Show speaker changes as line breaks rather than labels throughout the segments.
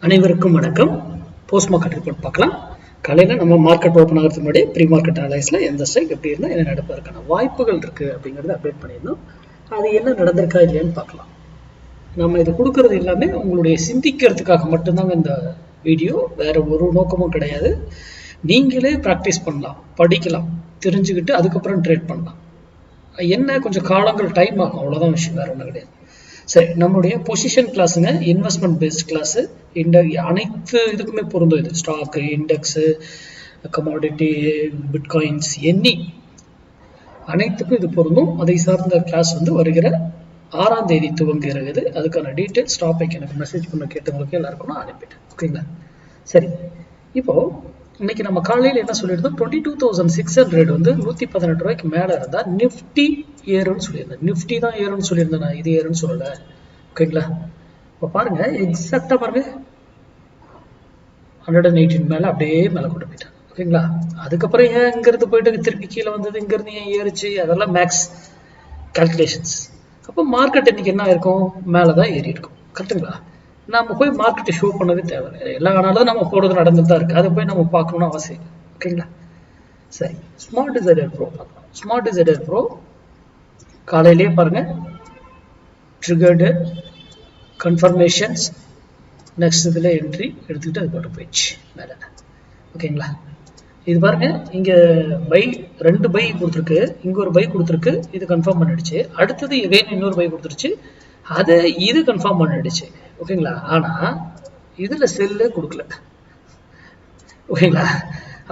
அனைவருக்கும் வணக்கம். Post market report பார்க்கலாம். காலையில் நம்ம மார்க்கெட் ஓப்பன் ஆகிறதுக்கு முன்னாடி ப்ரீ மார்க்கெட் அனலைஸில் எந்த ஸ்ட்ரைக் எப்படி இருந்தால் என்ன நடப்பதற்கான வாய்ப்புகள் இருக்குது அப்படிங்கிறத அப்டேட் பண்ணியிருந்தோம். அது என்ன நடந்திருக்கா இல்லையான்னு பார்க்கலாம். நம்ம இது கொடுக்கறது எல்லாமே உங்களுடைய சிந்திக்கிறதுக்காக மட்டும்தாங்க இந்த வீடியோ, வேறு ஒரு நோக்கமும் கிடையாது. நீங்களே ப்ராக்டிஸ் பண்ணலாம், படிக்கலாம், தெரிஞ்சுக்கிட்டு அதுக்கப்புறம் ட்ரேட் பண்ணலாம். என்ன கொஞ்சம் காலங்கள் டைம் ஆகும், அவ்வளோதான் விஷயம், வேறு ஒன்றும் கிடையாது. சரி, நம்மளுடைய பொசிஷன் கிளாஸுங்க இன்வெஸ்ட்மெண்ட் பேஸ்ட் கிளாஸு. அனைத்து இதுக்குமே பொருந்தும். இது ஸ்டாக்கு, இண்டெக்ஸு, கமாடிட்டி, பிட்காயின்ஸ், அனைத்துக்கும் இது பொருந்தும். அதை சார்ந்த கிளாஸ் வருகிற 6ஆம் தேதி துவங்குகிறது. அதுக்கான டீட்டெயில்ஸ் டாபிக் எனக்கு மெசேஜ் பண்ண கேட்டவங்களுக்கு எல்லாருக்கும் நான் அனுப்பிட்டேன். ஓகேங்களா? சரி, இப்போ இன்னைக்கு நம்ம காலையில் என்ன சொல்லியிருந்தோம், 22,600 118 ரூபாய்க்கு மேலே இருந்தால் நிஃப்டி ஏறும்னு சொல்லியிருந்தேன். நிஃப்டி தான் ஏறும்னு சொல்லியிருந்தேன், நான் இது ஏறும்னு சொல்லலை. ஓகேங்களா? இப்போ பாருங்க, எக்ஸாக்டாக பாருங்க, 118 மேலே அப்படியே மேலே கொண்டு போயிட்டேன். ஓகேங்களா? அதுக்கப்புறம் ஏன் இங்கிருந்து போயிட்டு திருப்பி கீழே வந்தது, இங்கிருந்து ஏன் ஏறிச்சு, அதெல்லாம் மேக்ஸ் கால்குலேஷன்ஸ். அப்போ மார்க்கெட் இன்னைக்கு என்ன இருக்கும், மேலே தான் ஏறி இருக்கும். கரெக்டுங்களா? நம்ம போய் மார்க்கெட்டை ஷோ பண்ணவே தேவை, எல்லா நாளும் நம்ம போடுறது நடந்துட்டு தான் இருக்குது. அதை போய் நம்ம பார்க்கணும்னு அவசியம். ஓகேங்களா? சரி, ஸ்மார்ட் டிசைடர் ப்ரோ பார்க்கலாம். ஸ்மார்ட் டிசைடர் ப்ரோ காலையிலேயே பாருங்க, ட்ரிகர்டு கன்ஃபர்மேஷன்ஸ், நெக்ஸ்ட் இதில் என்ட்ரி எடுத்துக்கிட்டு அது போட்டு போயிடுச்சு மேலே. ஓகேங்களா? இது பாருங்க, இங்கே பை 2 பை கொடுத்துருக்கு, இங்கே ஒரு பை கொடுத்துருக்கு, இது கன்ஃபார்ம் பண்ணிடுச்சு. அடுத்தது எகைன் இன்னொரு பை கொடுத்துருச்சு, அதை இது கன்ஃபார்ம் பண்ணிடுச்சு. ஓகேங்களா? ஆனால் இதில் செல்லே கொடுக்கல. ஓகேங்களா?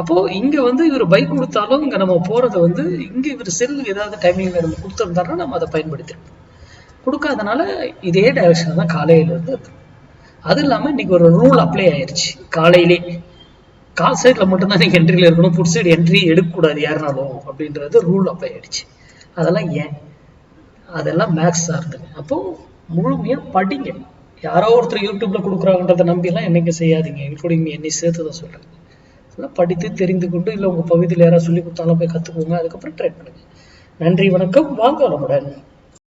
அப்போ இங்க இவர் பை கொடுத்தாலும் இங்க நம்ம போறது இங்க இவர் செல் ஏதாவது டைமிங் நம்ம கொடுத்துருந்தாருன்னா நம்ம அதை பயன்படுத்திருப்போம். கொடுக்காதனால இதே டைரக்ஷன் தான் காலையில இருந்து. அது இல்லாம இன்னைக்கு ஒரு ரூல் அப்ளை ஆயிடுச்சு. காலையிலே கால் சைட்ல மட்டும்தான் நீங்க என்ட்ரியில இருக்கணும், புட் சைடு என்ட்ரி எடுக்கக்கூடாது யாருனாலும் அப்படின்றது ரூல் அப்ளை ஆயிடுச்சு. அதெல்லாம் ஏன், அதெல்லாம் மேக்ஸ் சார்ந்துங்க. அப்போ முழுமையா படிங்க. யாரோ ஒருத்தர் யூடியூப்ல கொடுக்குறாங்கன்றதை நம்பியெல்லாம் என்னைக்கு செய்யாதீங்க, இன்க்ளூடிங் என்னை சேர்த்து தான் சொல்றேன். படித்து தெரிந்து கொண்டு, இல்லை உங்க பகுதியில் யாராவது சொல்லி கொடுத்தாலும் போய் கற்றுக்கோங்க, அதுக்கப்புறம் ட்ரை பண்ணுங்க. நன்றி, வணக்கம், வாங்க வளமுடன்.